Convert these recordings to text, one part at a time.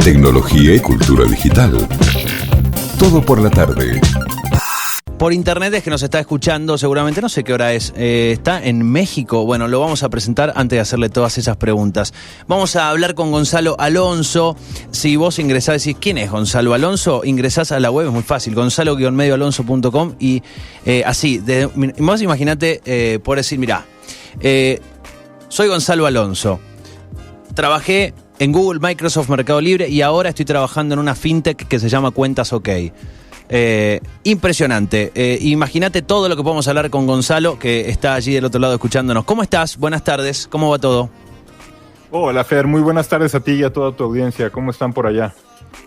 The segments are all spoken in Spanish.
tecnología y cultura digital. Todo por la tarde. Por internet es que nos está escuchando, seguramente, no sé qué hora es, está en México. Bueno, lo vamos a presentar antes de hacerle todas esas preguntas. Vamos a hablar con Gonzalo Alonso. Si vos ingresás, decís, ¿quién es Gonzalo Alonso? Ingresás a la web, es muy fácil, gonzalo-medioalonso.com y así, vos imaginate, por decir, mirá, soy Gonzalo Alonso, trabajé en Google, Microsoft, Mercado Libre y ahora estoy trabajando en una fintech que se llama Cuentas OK. Impresionante. Imagínate todo lo que podemos hablar con Gonzalo, que está allí del otro lado escuchándonos. ¿Cómo estás? Buenas tardes. ¿Cómo va todo? Hola, Fer. Muy buenas tardes a ti y a toda tu audiencia. ¿Cómo están por allá?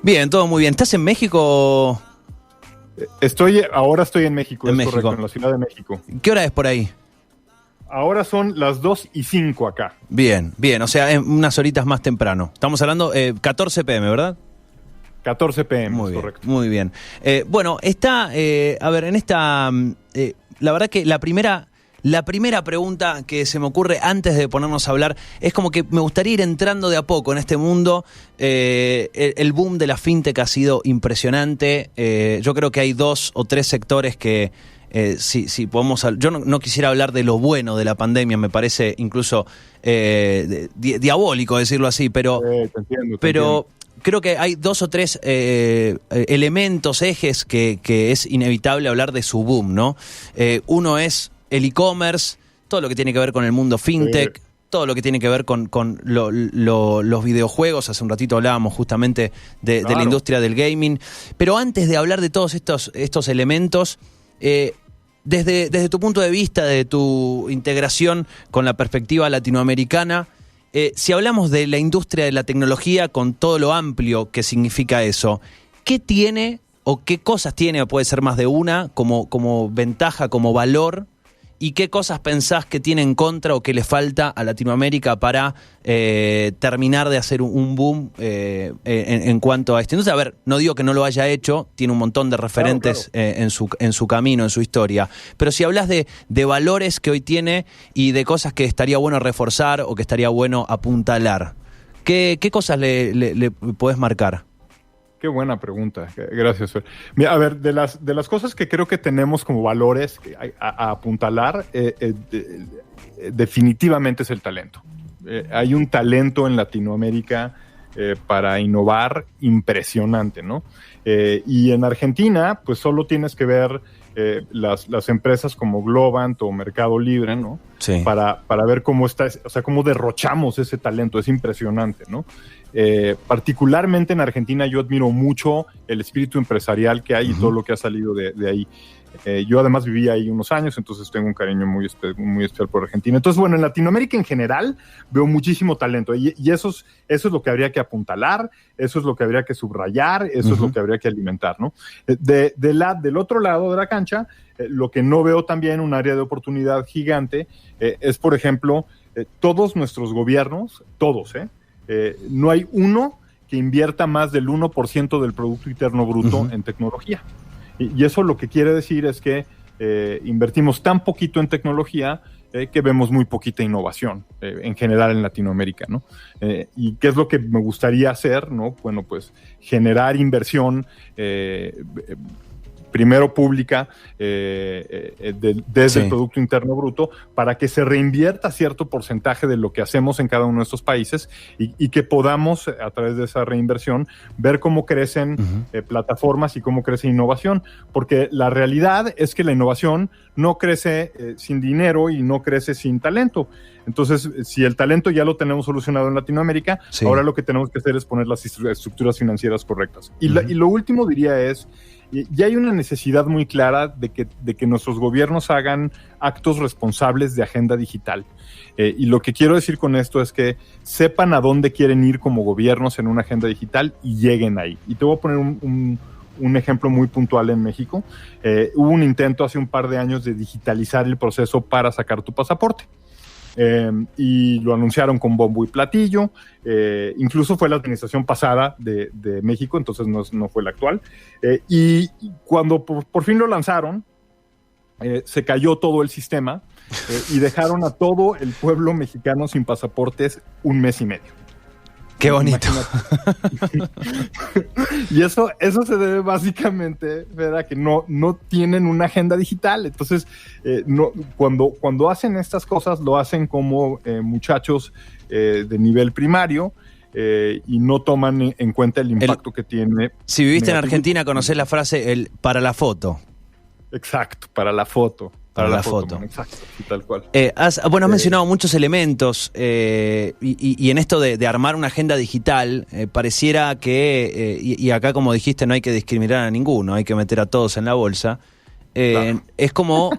Bien, todo muy bien. ¿Estás en México? Ahora estoy en México, México. Correcto, en la Ciudad de México. ¿Qué hora es por ahí? Ahora son las 2:05 acá. Bien, bien. O sea, unas horitas más temprano. Estamos hablando 14 p.m., ¿verdad? 14 p.m., muy bien, correcto. Muy bien. Bueno, está, a ver, en esta, la verdad que la primera pregunta que se me ocurre antes de ponernos a hablar es como que me gustaría ir entrando de a poco en este mundo. El boom de la fintech ha sido impresionante. Yo creo que hay 2 o 3 sectores que si podemos, yo no quisiera hablar de lo bueno de la pandemia, me parece incluso diabólico decirlo así, pero te entiendo. Creo que hay 2 o 3 elementos, ejes que es inevitable hablar de su boom, ¿no? Uno es el e-commerce, todo lo que tiene que ver con el mundo fintech, todo lo que tiene que ver con los videojuegos. Hace un ratito hablábamos justamente de la industria del gaming. Pero antes de hablar de todos estos elementos, desde tu punto de vista, de tu integración con la perspectiva latinoamericana, si hablamos de la industria de la tecnología con todo lo amplio que significa eso, ¿qué tiene o qué cosas tiene, puede ser más de una, como ventaja, como valor? ¿Y qué cosas pensás que tiene en contra o que le falta a Latinoamérica para terminar de hacer un boom en cuanto a esto? Entonces, a ver, no digo que no lo haya hecho, tiene un montón de referentes en su camino, en su historia. Pero si hablas de valores que hoy tiene y de cosas que estaría bueno reforzar o que estaría bueno apuntalar, ¿qué cosas le podés marcar? Qué buena pregunta, gracias, Fer. Mira, a ver, de las cosas que creo que tenemos como valores a apuntalar, definitivamente es el talento. Hay un talento en Latinoamérica para innovar impresionante, ¿no? Y en Argentina, pues solo tienes que ver las empresas como Globant o Mercado Libre, ¿no? Sí. Para ver cómo está, o sea, cómo derrochamos ese talento, es impresionante, ¿no? Particularmente en Argentina yo admiro mucho el espíritu empresarial que hay y todo lo que ha salido de ahí. Yo además viví ahí unos años, entonces tengo un cariño muy especial por Argentina. Entonces, bueno, en Latinoamérica en general veo muchísimo talento y eso es lo que habría que apuntalar, eso es lo que habría que subrayar, eso es lo que habría que alimentar, ¿no? Del otro lado de la cancha, lo que no veo también un área de oportunidad gigante es, por ejemplo, todos nuestros gobiernos, todos, no hay uno que invierta más del 1% del Producto Interno Bruto en tecnología. Y eso lo que quiere decir es que invertimos tan poquito en tecnología que vemos muy poquita innovación en general en Latinoamérica, ¿no? ¿Y qué es lo que me gustaría hacer, ¿no? Bueno, pues generar inversión primero pública desde el Producto Interno Bruto para que se reinvierta cierto porcentaje de lo que hacemos en cada uno de estos países y que podamos, a través de esa reinversión, ver cómo crecen plataformas y cómo crece innovación. Porque la realidad es que la innovación no crece sin dinero y no crece sin talento. Entonces, si el talento ya lo tenemos solucionado en Latinoamérica, ahora lo que tenemos que hacer es poner las estructuras financieras correctas. Y lo último diría es, ya hay una necesidad muy clara de que nuestros gobiernos hagan actos responsables de agenda digital. Y lo que quiero decir con esto es que sepan a dónde quieren ir como gobiernos en una agenda digital y lleguen ahí. Y te voy a poner un ejemplo muy puntual en México. Hubo un intento hace un par de años de digitalizar el proceso para sacar tu pasaporte. Y lo anunciaron con bombo y platillo. Incluso fue la administración pasada de México, entonces no fue la actual. Y cuando por fin lo lanzaron, se cayó todo el sistema y dejaron a todo el pueblo mexicano sin pasaportes un mes y medio. Qué bonito. Y eso se debe básicamente, ¿verdad?, que no tienen una agenda digital. Entonces, cuando hacen estas cosas, lo hacen como muchachos de nivel primario, y no toman en cuenta el impacto que tiene. Si viviste en Argentina, conocés la frase para la foto. Exacto, para la foto. Para la foto. Exacto, tal cual. Has mencionado muchos elementos y en esto de armar una agenda digital, pareciera que, y acá como dijiste, no hay que discriminar a ninguno, hay que meter a todos en la bolsa. Claro. Es como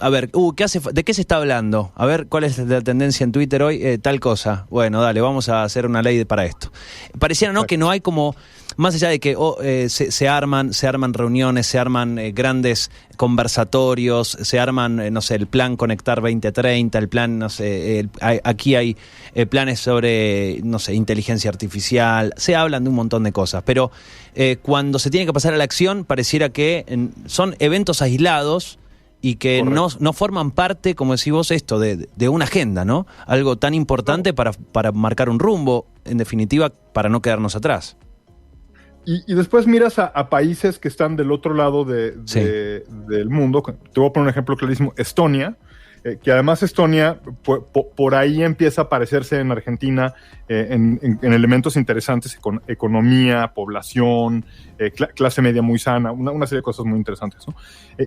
a ver, ¿de qué se está hablando? A ver, ¿cuál es la tendencia en Twitter hoy? Tal cosa. Bueno, dale, vamos a hacer una ley para esto. Pareciera, ¿no?, que no hay como, más allá de que se arman reuniones, se arman grandes conversatorios, se arman, no sé, el plan Conectar 2030, el plan, no sé, aquí hay planes sobre, no sé, inteligencia artificial, se hablan de un montón de cosas, pero cuando se tiene que pasar a la acción, pareciera que son eventos aislados y que no forman parte, como decís vos, esto de una agenda, ¿no? Algo tan importante para marcar un rumbo, en definitiva, para no quedarnos atrás. Y después miras a países que están del otro lado del mundo. Te voy a poner un ejemplo clarísimo. Estonia, que además Estonia por ahí empieza a parecerse en Argentina en elementos interesantes, con economía, población, clase media muy sana, una serie de cosas muy interesantes, ¿no?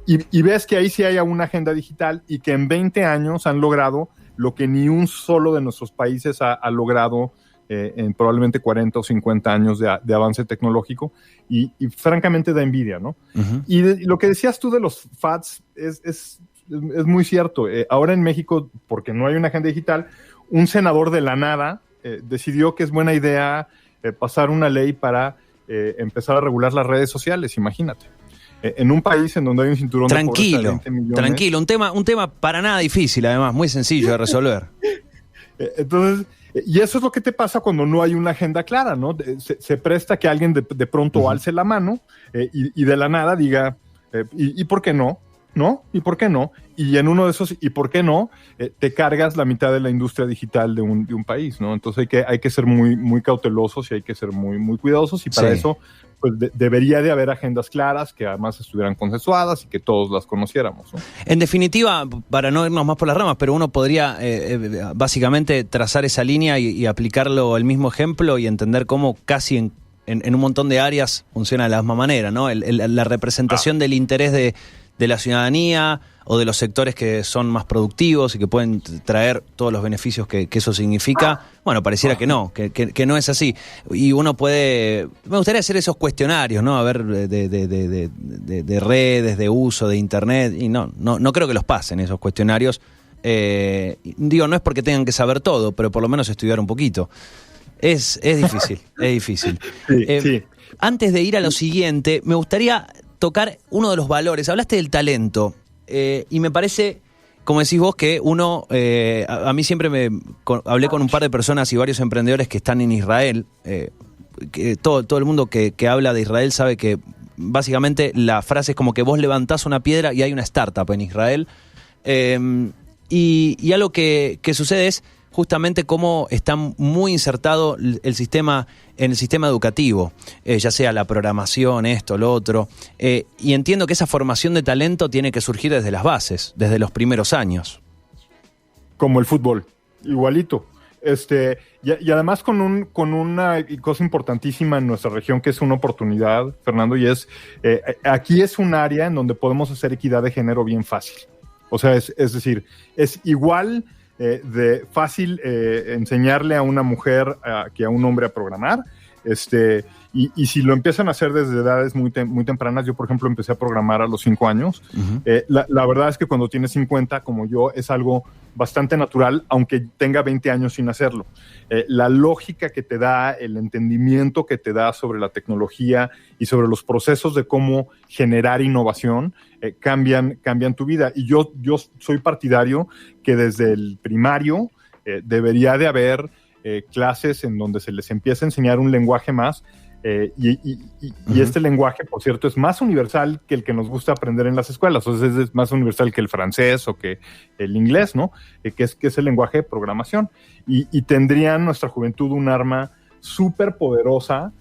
Y ves que ahí sí hay una agenda digital y que en 20 años han logrado lo que ni un solo de nuestros países ha logrado en probablemente 40 o 50 años de avance tecnológico, y francamente da envidia, ¿no? Uh-huh. Y lo que decías tú de los FATs es muy cierto. Ahora en México, porque no hay una agenda digital, un senador de la nada decidió que es buena idea pasar una ley para empezar a regular las redes sociales, imagínate. En un país en donde hay un cinturón de pobreza de 20 millones. Tranquilo, un tema para nada difícil, además, muy sencillo de resolver. Entonces, y eso es lo que te pasa cuando no hay una agenda clara, ¿no? Se presta que alguien de pronto uh-huh. alce la mano y de la nada diga, ¿y por qué no? ¿No? ¿Y por qué no? Y en uno de esos, ¿y por qué no? Te cargas la mitad de la industria digital de un país, ¿no? Entonces hay que ser muy, muy cautelosos y hay que ser muy, muy cuidadosos, y para eso pues debería de haber agendas claras que además estuvieran consensuadas y que todos las conociéramos, ¿no? En definitiva, para no irnos más por las ramas, pero uno podría básicamente trazar esa línea y aplicarlo el mismo ejemplo y entender cómo casi en un montón de áreas funciona de la misma manera, ¿no? La representación del interés de la ciudadanía o de los sectores que son más productivos y que pueden traer todos los beneficios que eso significa. Bueno, pareciera que no es así. Y uno me gustaría hacer esos cuestionarios, ¿no? A ver, de redes, de uso, de internet, y no creo que los pasen esos cuestionarios. No es porque tengan que saber todo, pero por lo menos estudiar un poquito. Es difícil, es difícil. Sí. Antes de ir a lo siguiente, me gustaría tocar uno de los valores. Hablaste del talento y me parece, como decís vos, que uno, a mí siempre hablé con un par de personas y varios emprendedores que están en Israel, que todo el mundo que habla de Israel sabe que básicamente la frase es como que vos levantás una piedra y hay una startup en Israel, y algo que sucede es justamente cómo está muy insertado el sistema en el sistema educativo, ya sea la programación, esto, lo otro, y entiendo que esa formación de talento tiene que surgir desde las bases, desde los primeros años. Como el fútbol, igualito. Y además con una cosa importantísima en nuestra región, que es una oportunidad, Fernando, y es, aquí es un área en donde podemos hacer equidad de género bien fácil. O sea, es decir, es igual de fácil enseñarle a una mujer que a un hombre a programar, y si lo empiezan a hacer desde edades muy tempranas. Yo, por ejemplo, empecé a programar a los 5 años. Uh-huh. La verdad es que cuando tienes 50, como yo, es algo bastante natural, aunque tenga 20 años sin hacerlo. La lógica que te da, el entendimiento que te da sobre la tecnología y sobre los procesos de cómo generar innovación, cambian tu vida. Y yo soy partidario que desde el primario debería de haber clases en donde se les empieza a enseñar un lenguaje más Y este lenguaje, por cierto, es más universal que el que nos gusta aprender en las escuelas. O sea, es más universal que el francés o que el inglés, ¿no? Que es el lenguaje de programación. Y tendría nuestra juventud un arma súper poderosa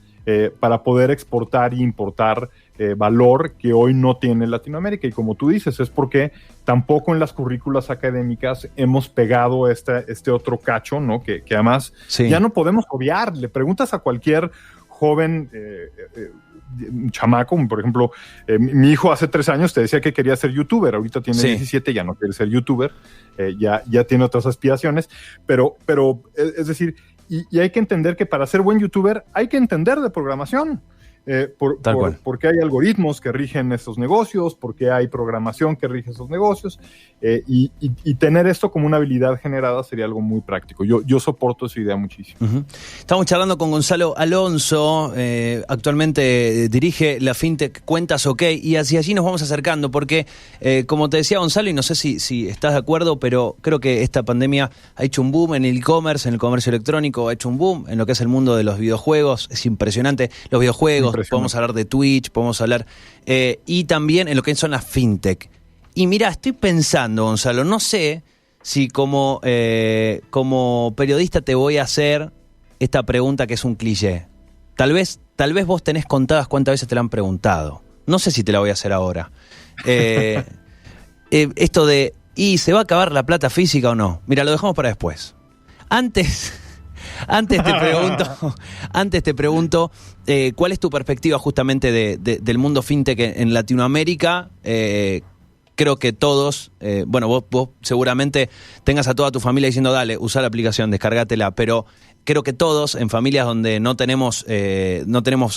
para poder exportar e importar valor que hoy no tiene Latinoamérica. Y como tú dices, es porque tampoco en las currículas académicas hemos pegado este otro cacho, ¿no? Que además ya no podemos obviar. Le preguntas a cualquier joven, chamaco, por ejemplo, mi hijo hace 3 años te decía que quería ser youtuber, ahorita tiene 17, ya no quiere ser youtuber, ya tiene otras aspiraciones, pero es decir, y hay que entender que para ser buen youtuber hay que entender de programación. Porque hay algoritmos que rigen esos negocios, porque hay programación que rige esos negocios, y tener esto como una habilidad generada sería algo muy práctico. Yo soporto esa idea muchísimo. Estamos charlando con Gonzalo Alonso, actualmente dirige la fintech Cuentas OK, y hacia allí nos vamos acercando porque, como te decía Gonzalo, y no sé si estás de acuerdo, pero creo que esta pandemia ha hecho un boom en el e-commerce, en el comercio electrónico, ha hecho un boom en lo que es el mundo de los videojuegos. Es impresionante, los videojuegos. Podemos hablar de Twitch, podemos hablar y también en lo que son las fintech. Y mira, estoy pensando, Gonzalo, no sé si como periodista te voy a hacer esta pregunta que es un cliché. Tal vez vos tenés contadas cuántas veces te la han preguntado. No sé si te la voy a hacer ahora. Esto de, ¿y se va a acabar la plata física o no? Mira, lo dejamos para después. Antes te pregunto, ¿cuál es tu perspectiva justamente del mundo fintech en Latinoamérica? Creo que todos, vos seguramente tengas a toda tu familia diciendo, dale, usa la aplicación, descárgatela, pero creo que todos, en familias donde no tenemos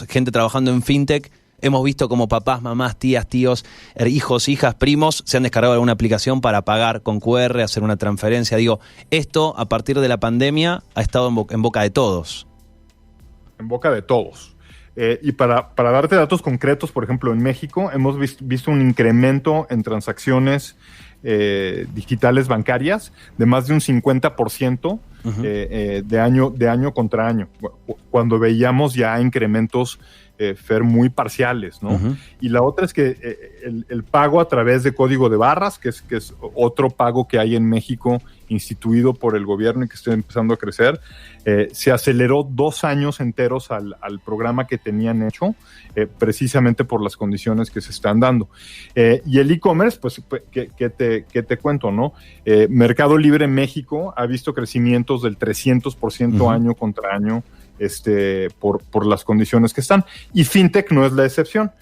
gente trabajando en fintech, hemos visto como papás, mamás, tías, tíos, hijos, hijas, primos se han descargado alguna aplicación para pagar con QR, hacer una transferencia. Digo, esto a partir de la pandemia ha estado en boca de todos. En boca de todos. Y para darte datos concretos, por ejemplo, en México hemos visto un incremento en transacciones digitales bancarias de más de un 50% de año contra año, cuando veíamos ya incrementos muy parciales, ¿no? Y la otra es que el pago a través de código de barras, que es otro pago que hay en México instituido por el gobierno y que está empezando a crecer, se aceleró 2 años enteros al programa que tenían hecho, precisamente por las condiciones que se están dando. Y el e-commerce, pues, ¿qué te cuento, no? Mercado Libre México ha visto crecimientos del 300% año contra año, por las condiciones que están. Y fintech no es la excepción.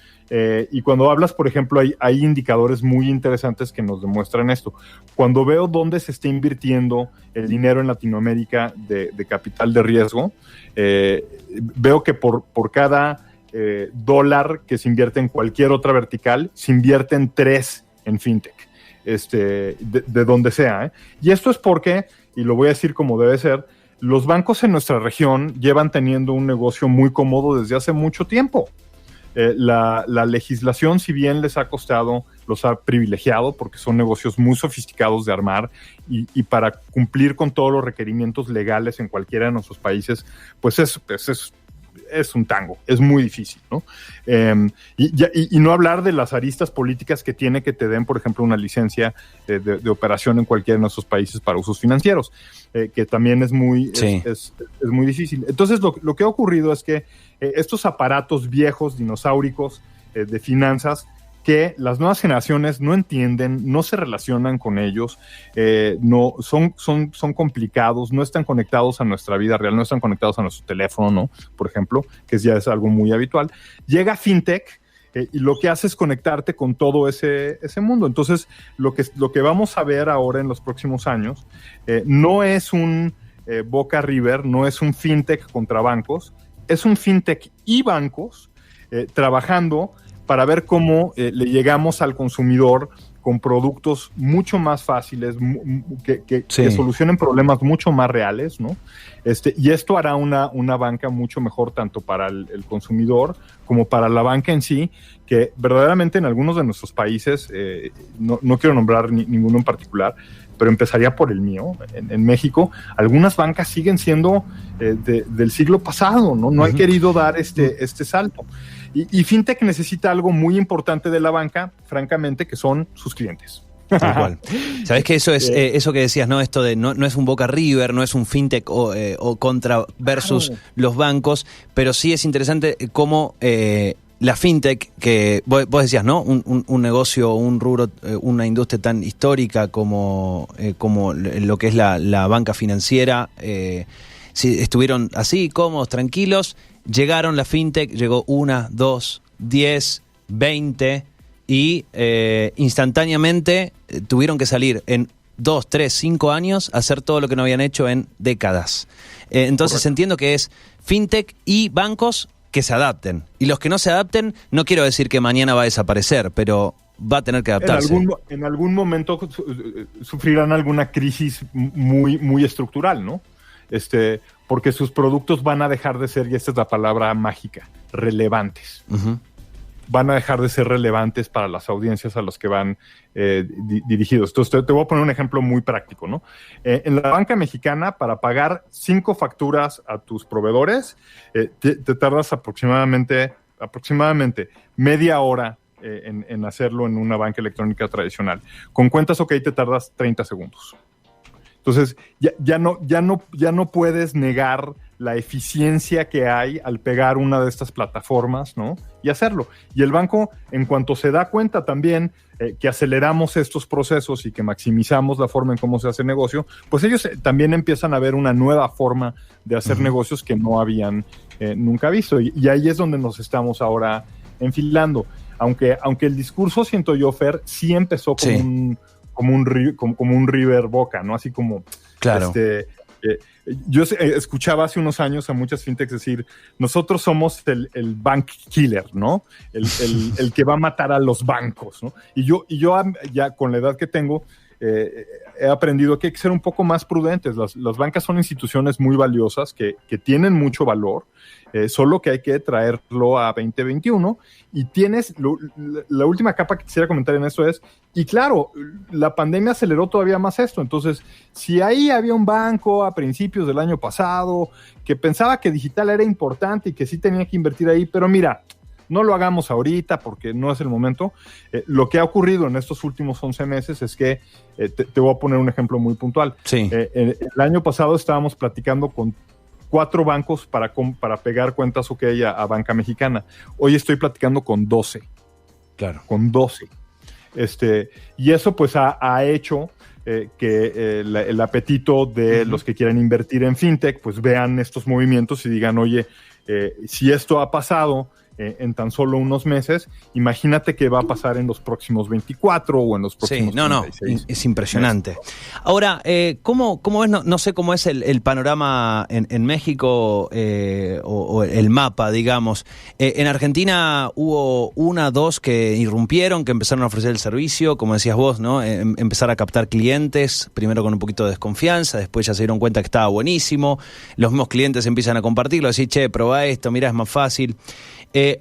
Y cuando hablas, por ejemplo, hay indicadores muy interesantes que nos demuestran esto. Cuando veo dónde se está invirtiendo el dinero en Latinoamérica de capital de riesgo, veo que por cada dólar que se invierte en cualquier otra vertical, se invierten 3 en fintech, de donde sea. Y esto es porque, y lo voy a decir como debe ser, los bancos en nuestra región llevan teniendo un negocio muy cómodo desde hace mucho tiempo. La legislación, si bien les ha costado, los ha privilegiado porque son negocios muy sofisticados de armar y para cumplir con todos los requerimientos legales en cualquiera de nuestros países, pues es un tango, es muy difícil, ¿no? Y no hablar de las aristas políticas que tiene que te den, por ejemplo, una licencia de operación en cualquiera de nuestros países para usos financieros, que también es muy difícil. Entonces, lo que ha ocurrido es que estos aparatos viejos, dinosauricos de finanzas, que las nuevas generaciones no entienden, no se relacionan con ellos, no son complicados, no están conectados a nuestra vida real, no están conectados a nuestro teléfono, ¿no? Por ejemplo, que ya es algo muy habitual. Llega fintech y lo que hace es conectarte con todo ese mundo. Entonces, lo que vamos a ver ahora en los próximos años no es un Boca River, no es un fintech contra bancos, es un fintech y bancos trabajando para ver cómo le llegamos al consumidor con productos mucho más fáciles, que solucionen problemas mucho más reales, ¿no? Y esto hará una banca mucho mejor tanto para el consumidor como para la banca en sí, que verdaderamente en algunos de nuestros países, no quiero nombrar ninguno en particular, pero empezaría por el mío. En México, algunas bancas siguen siendo del siglo pasado, ¿no? No han querido dar este salto. Y FinTech necesita algo muy importante de la banca, francamente, que son sus clientes. Tal cual. Sabés que eso es eso que decías, ¿no? Esto de no es un Boca River, no es un FinTech o contra versus los bancos, pero sí es interesante cómo la FinTech, que vos decías, ¿no? Un negocio, un rubro, una industria tan histórica como lo que es la banca financiera, si estuvieron así, cómodos, tranquilos, llegaron la FinTech, llegó 1, 2, 10, 20 y instantáneamente tuvieron que salir en 2, 3, 5 años a hacer todo lo que no habían hecho en décadas. Entonces Correcto. entiendo que es FinTech y bancos que se adapten. Y los que no se adapten, no quiero decir que mañana va a desaparecer, pero va a tener que adaptarse. En algún momento sufrirán alguna crisis muy, muy estructural, ¿no? Porque sus productos van a dejar de ser, y esta es la palabra mágica, relevantes. Uh-huh. Van a dejar de ser relevantes para las audiencias a las que van dirigidos. Entonces, te voy a poner un ejemplo muy práctico, ¿no? En la banca mexicana, para pagar 5 facturas a tus proveedores, te tardas aproximadamente media hora en hacerlo en una banca electrónica tradicional. Con cuentas OK te tardas 30 segundos. Entonces, ya no puedes negar la eficiencia que hay al pegar una de estas plataformas, ¿no? Y hacerlo. Y el banco, en cuanto se da cuenta también que aceleramos estos procesos y que maximizamos la forma en cómo se hace negocio, pues ellos también empiezan a ver una nueva forma de hacer negocios que no habían nunca visto. Y ahí es donde nos estamos ahora enfilando. Aunque el discurso, siento yo, Fer, sí empezó como un River Boca, ¿no? Así como... Claro. Yo escuchaba hace unos años a muchas fintechs decir, nosotros somos el bank killer, ¿no? El que va a matar a los bancos, ¿no? Y yo ya con la edad que tengo, he aprendido que hay que ser un poco más prudentes. Las bancas son instituciones muy valiosas que tienen mucho valor, solo que hay que traerlo a 2021. Y tienes, la última capa que quisiera comentar en esto es, y claro, la pandemia aceleró todavía más esto. Entonces, si ahí había un banco a principios del año pasado que pensaba que digital era importante y que sí tenía que invertir ahí, pero mira, no lo hagamos ahorita porque no es el momento. Lo que ha ocurrido en estos últimos 11 meses es que, te voy a poner un ejemplo muy puntual. Sí. El año pasado estábamos platicando con 4 bancos para pegar cuentas OK a banca mexicana. Hoy estoy platicando con 12. Claro. Con 12. Y eso pues ha hecho que el apetito de los que quieren invertir en fintech pues vean estos movimientos y digan, oye, si esto ha pasado en tan solo unos meses, imagínate qué va a pasar en los próximos 24 o en los próximos 36. Es impresionante. Ahora, ¿cómo ves? No sé cómo es el panorama en México o el mapa, digamos. En Argentina hubo 1, 2 que irrumpieron, que empezaron a ofrecer el servicio, como decías vos, ¿no? Empezar a captar clientes, primero con un poquito de desconfianza, después ya se dieron cuenta que estaba buenísimo, los mismos clientes empiezan a compartirlo, decir, che, probá esto, mirá, es más fácil.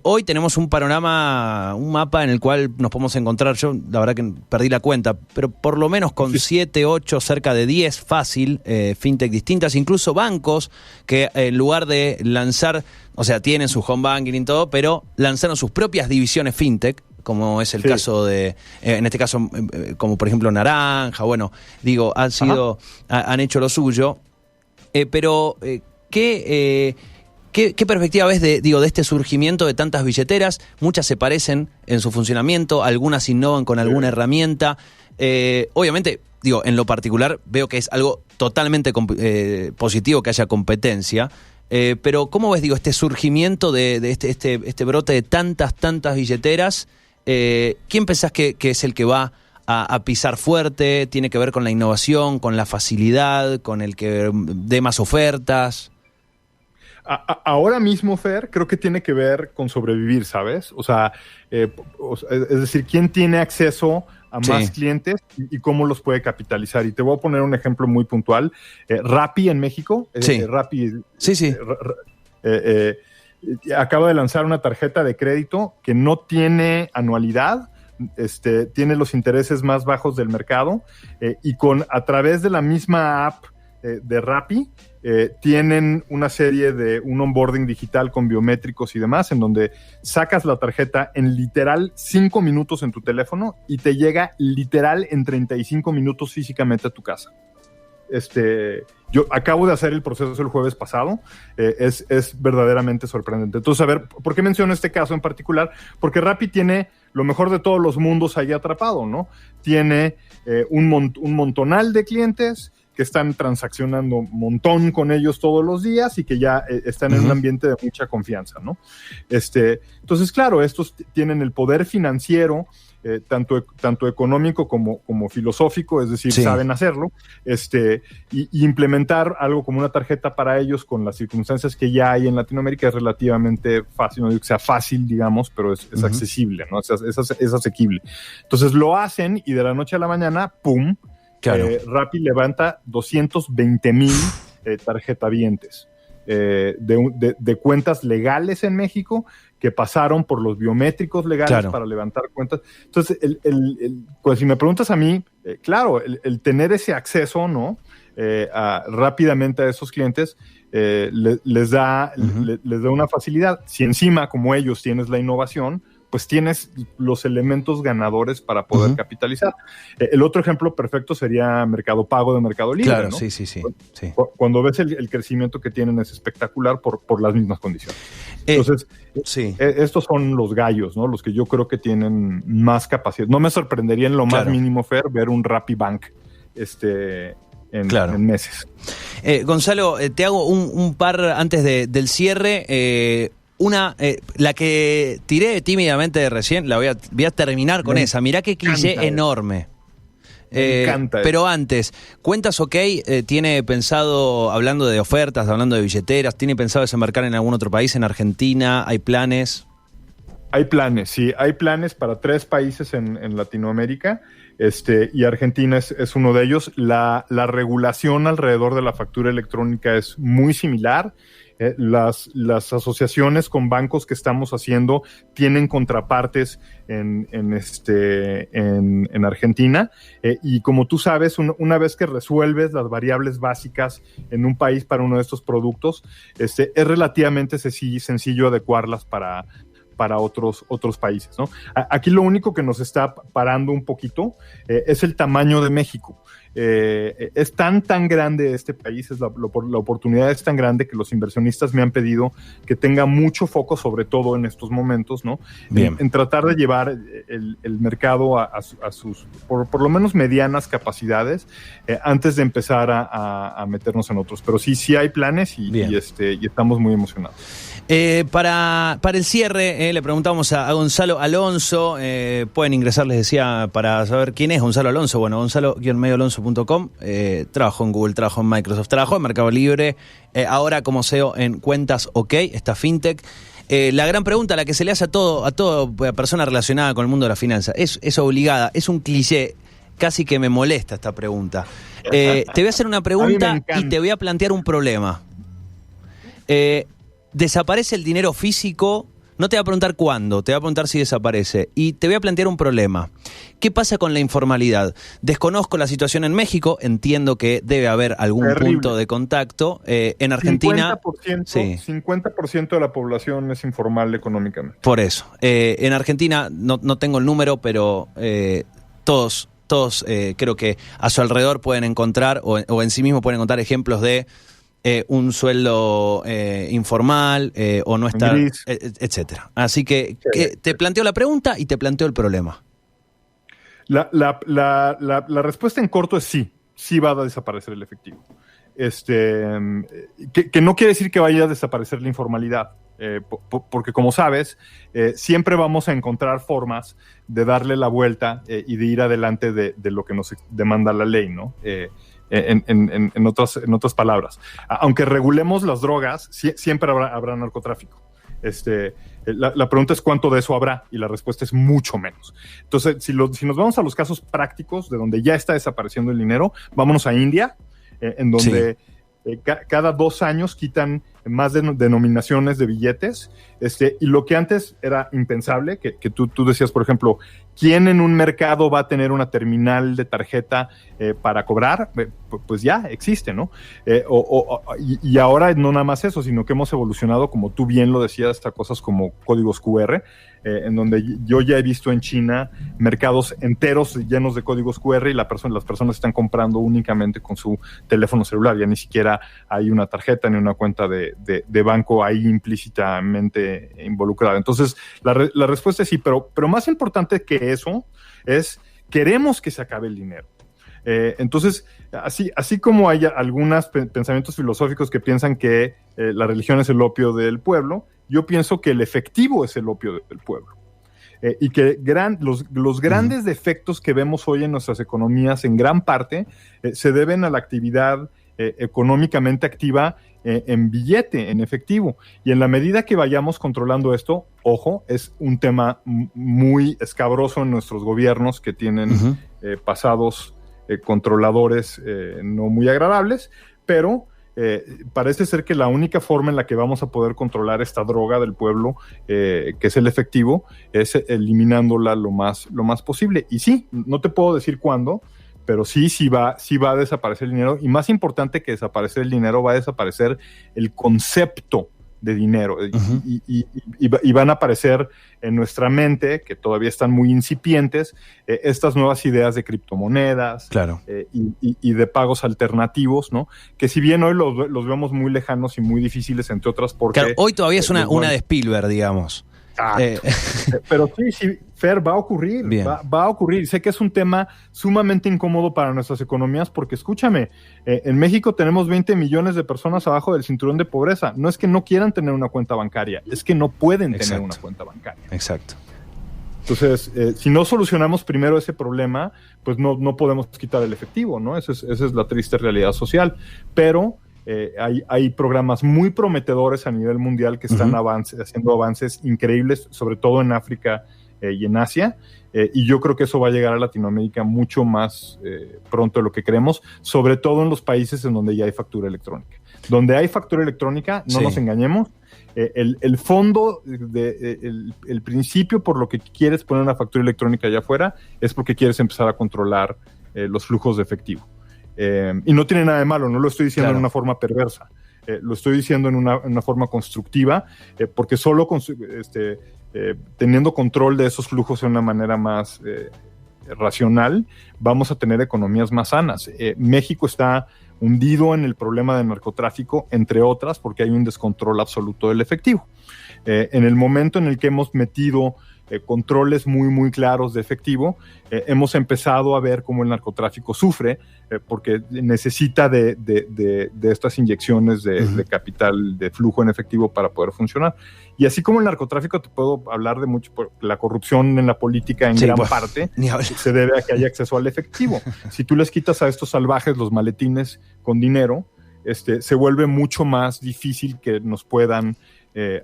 Hoy tenemos un panorama, un mapa en el cual nos podemos encontrar, yo la verdad que perdí la cuenta, pero por lo menos con 7, 8, cerca de 10 fácil, fintech distintas, incluso bancos que en lugar de lanzar, o sea, tienen su home banking y todo, pero lanzaron sus propias divisiones fintech, como es el caso de, en este caso, como por ejemplo Naranja, bueno, digo, han hecho lo suyo, pero ¿qué perspectiva ves de este surgimiento de tantas billeteras? Muchas se parecen en su funcionamiento, algunas innovan con alguna herramienta. Obviamente, digo, en lo particular veo que es algo totalmente positivo que haya competencia. Pero ¿cómo ves, digo, este surgimiento de este brote de tantas billeteras? ¿Quién pensás que es el que va a pisar fuerte? ¿Tiene que ver con la innovación, con la facilidad, con el que dé más ofertas? Ahora mismo, Fer, creo que tiene que ver con sobrevivir, ¿sabes? O sea, es decir, ¿quién tiene acceso a más clientes y cómo los puede capitalizar? Y te voy a poner un ejemplo muy puntual. Rappi en México. Rappi, acaba de lanzar una tarjeta de crédito que no tiene anualidad, tiene los intereses más bajos del mercado, y a través de la misma app de Rappi, tienen una serie de un onboarding digital con biométricos y demás, en donde sacas la tarjeta en literal 5 minutos en tu teléfono y te llega literal en 35 minutos físicamente a tu casa. Yo acabo de hacer el proceso el jueves pasado, es verdaderamente sorprendente. Entonces, a ver, ¿por qué menciono este caso en particular? Porque Rappi tiene lo mejor de todos los mundos ahí atrapado, ¿no? Tiene un montonal de clientes que están transaccionando un montón con ellos todos los días y que ya están en un ambiente de mucha confianza, ¿no? Entonces, claro, estos tienen el poder financiero, tanto económico como filosófico, es decir, saben hacerlo, y implementar algo como una tarjeta para ellos con las circunstancias que ya hay en Latinoamérica es relativamente fácil, no digo que sea fácil, digamos, pero es accesible, ¿no? Es asequible. Entonces lo hacen y de la noche a la mañana, ¡pum!, claro. Rappi levanta 220,000 tarjetavientes de cuentas legales en México que pasaron por los biométricos legales para levantar cuentas. Entonces, pues si me preguntas a mí, claro, el tener ese acceso, ¿no? Rápidamente a esos clientes les da una facilidad. Si encima, como ellos, tienes la innovación, pues tienes los elementos ganadores para poder capitalizar. El otro ejemplo perfecto sería Mercado Pago de Mercado Libre, claro, ¿no? Sí. Cuando ves el crecimiento que tienen es espectacular por las mismas condiciones. Entonces, estos son los gallos, ¿no? Los que yo creo que tienen más capacidad. No me sorprendería en lo más mínimo, Fer, ver un Rappi Bank en meses. Gonzalo, te hago un par antes del cierre. La que tiré tímidamente recién, voy a terminar con esa. Mirá qué cliché enorme. Me encanta. Pero antes, Cuentas OK tiene pensado, hablando de ofertas, hablando de billeteras, ¿tiene pensado desembarcar en algún otro país, en Argentina? ¿Hay planes? Hay planes, sí. Hay planes para 3 países en Latinoamérica, y Argentina es uno de ellos. La regulación alrededor de la factura electrónica es muy similar. Las asociaciones con bancos que estamos haciendo tienen contrapartes en Argentina, y como tú sabes, una vez que resuelves las variables básicas en un país para uno de estos productos, es relativamente sencillo adecuarlas para otros países, ¿no? Aquí lo único que nos está parando un poquito es el tamaño de México. Es tan grande este país, la oportunidad es tan grande que los inversionistas me han pedido que tenga mucho foco, sobre todo en estos momentos, ¿no? En tratar de llevar el mercado a sus, por lo menos medianas capacidades, antes de empezar a meternos en otros. Pero sí hay planes y estamos muy emocionados. Para el cierre, le preguntamos a Gonzalo Alonso. Pueden ingresar, les decía, para saber quién es Gonzalo Alonso. Bueno, Gonzalo-medioalonso.com. Trabajó en Google, trabajó en Microsoft, trabajó en Mercado Libre. Ahora como CEO en Cuentas OK, esta fintech. La gran pregunta, la que se le hace a toda persona relacionada con el mundo de la finanza, es obligada, es un cliché. Casi que me molesta esta pregunta. Te voy a hacer una pregunta y te voy a plantear un problema. Desaparece el dinero físico, no te voy a preguntar cuándo, te voy a preguntar si desaparece. Y te voy a plantear un problema. ¿Qué pasa con la informalidad? Desconozco la situación en México, entiendo que debe haber algún punto de contacto. En Argentina... 50% de la población es informal económicamente. Por eso. En Argentina no tengo el número, pero todos creo que a su alrededor pueden encontrar, o en sí mismo pueden encontrar ejemplos de... un sueldo informal o no estar, etcétera. Así que te planteo la pregunta y te planteo el problema. La respuesta en corto es sí va a desaparecer el efectivo. Que no quiere decir que vaya a desaparecer la informalidad, porque como sabes, siempre vamos a encontrar formas de darle la vuelta y de ir adelante de lo que nos demanda la ley, ¿no? en otras palabras. Aunque regulemos las drogas, siempre habrá narcotráfico. La pregunta es cuánto de eso habrá, y la respuesta es mucho menos. Entonces, si nos vamos a los casos prácticos de donde ya está desapareciendo el dinero, vámonos a India, en donde cada 2 años quitan más denominaciones de billetes, y lo que antes era impensable, que tú decías, por ejemplo, ¿quién en un mercado va a tener una terminal de tarjeta para cobrar? Pues ya existe, ¿no? Y ahora no nada más eso, sino que hemos evolucionado, como tú bien lo decías, a cosas como códigos QR, en donde yo ya he visto en China mercados enteros llenos de códigos QR y las personas están comprando únicamente con su teléfono celular. Ya ni siquiera hay una tarjeta ni una cuenta de banco ahí implícitamente involucrada. Entonces, la respuesta es sí, pero más importante que eso es, queremos que se acabe el dinero. Entonces, así como hay algunos pensamientos filosóficos que piensan que la religión es el opio del pueblo, yo pienso que el efectivo es el opio del pueblo. Y que los grandes defectos que vemos hoy en nuestras economías, en gran parte, se deben a la actividad económicamente activa en billete, en efectivo. Y en la medida que vayamos controlando esto, ojo, es un tema muy escabroso en nuestros gobiernos que tienen pasados controladores no muy agradables, pero parece ser que la única forma en la que vamos a poder controlar esta droga del pueblo, que es el efectivo, es eliminándola lo más posible. Y sí, no te puedo decir cuándo, pero sí va a desaparecer el dinero, y más importante que desaparecer el dinero, va a desaparecer el concepto de dinero, y van a aparecer en nuestra mente, que todavía están muy incipientes, estas nuevas ideas de criptomonedas, claro, y de pagos alternativos, ¿no? Que si bien hoy los vemos muy lejanos y muy difíciles, entre otras porque... Claro, hoy todavía es una de Spielberg, digamos. Pero sí, Fer, va a ocurrir, va a ocurrir. Sé que es un tema sumamente incómodo para nuestras economías, porque escúchame, en México tenemos 20 millones de personas abajo del cinturón de pobreza. No es que no quieran tener una cuenta bancaria, es que no pueden tener una cuenta bancaria. Exacto. Entonces, si no solucionamos primero ese problema, pues no podemos quitar el efectivo, ¿no? Esa es la triste realidad social. Pero hay programas muy prometedores a nivel mundial que están haciendo avances increíbles, sobre todo en África y en Asia, y yo creo que eso va a llegar a Latinoamérica mucho más pronto de lo que creemos, sobre todo en los países en donde ya hay factura electrónica. Donde hay factura electrónica, no nos engañemos, el fondo, el principio por lo que quieres poner una factura electrónica allá afuera es porque quieres empezar a controlar los flujos de efectivo. Y no tiene nada de malo, no lo estoy diciendo en una forma perversa, lo estoy diciendo en una forma constructiva, porque solo teniendo control de esos flujos de una manera más racional, vamos a tener economías más sanas. México está hundido en el problema del narcotráfico, entre otras, porque hay un descontrol absoluto del efectivo. En el momento en el que hemos metido controles muy, muy claros de efectivo, hemos empezado a ver cómo el narcotráfico sufre, porque necesita de estas inyecciones de capital, de flujo en efectivo para poder funcionar. Y así como el narcotráfico, te puedo hablar de mucho, la corrupción en la política en gran parte se debe a que haya acceso al efectivo. Si tú les quitas a estos salvajes los maletines con dinero, se vuelve mucho más difícil que nos puedan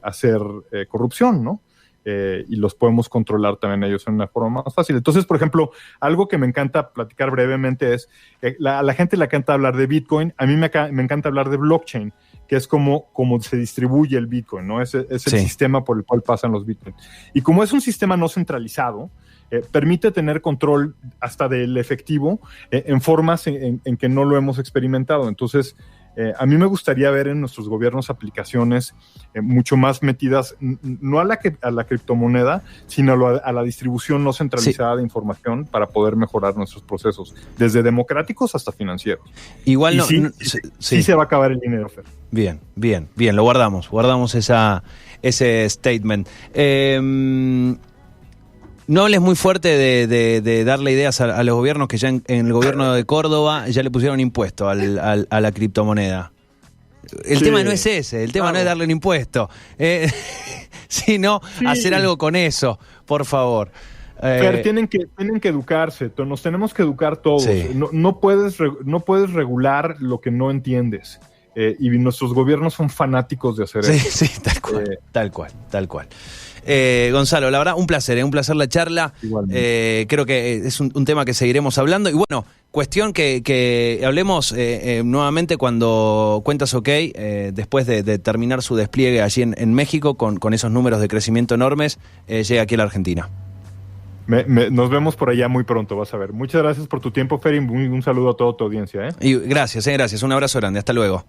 hacer corrupción, ¿no? Y los podemos controlar también ellos en una forma más fácil. Entonces, por ejemplo, algo que me encanta platicar brevemente es, a la gente le encanta hablar de Bitcoin, a mí me encanta hablar de blockchain, que es como se distribuye el Bitcoin, ¿no? Es el sistema por el cual pasan los Bitcoins. Y como es un sistema no centralizado, permite tener control hasta del efectivo en formas en que no lo hemos experimentado. Entonces, a mí me gustaría ver en nuestros gobiernos aplicaciones mucho más metidas, no a la criptomoneda, sino a la distribución no centralizada de información para poder mejorar nuestros procesos, desde democráticos hasta financieros. Igual sí se va a acabar el dinero, Fer. Bien, lo guardamos ese statement. No hables muy fuerte de darle ideas a los gobiernos, que ya en el gobierno de Córdoba ya le pusieron impuesto a la criptomoneda. El tema no es ese, el tema no es darle un impuesto, sino hacer algo con eso, por favor. Fer, tienen que educarse, nos tenemos que educar todos. Sí. No puedes regular lo que no entiendes. Y nuestros gobiernos son fanáticos de hacer eso. Sí, tal cual. Gonzalo, la verdad, un placer la charla. Creo que es un tema que seguiremos hablando. Y bueno, cuestión que hablemos nuevamente cuando Cuentas OK, después de terminar su despliegue allí en México, con esos números de crecimiento enormes, llega aquí a la Argentina. Nos vemos por allá muy pronto, vas a ver. Muchas gracias por tu tiempo, Fer, y un saludo a toda tu audiencia. Y gracias. Un abrazo grande. Hasta luego.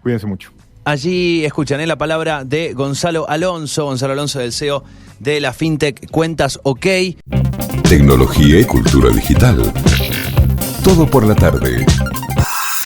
Cuídense mucho. Allí escuchan la palabra de Gonzalo Alonso del CEO de la FinTech Cuentas OK. Tecnología y cultura digital. Todo por la tarde.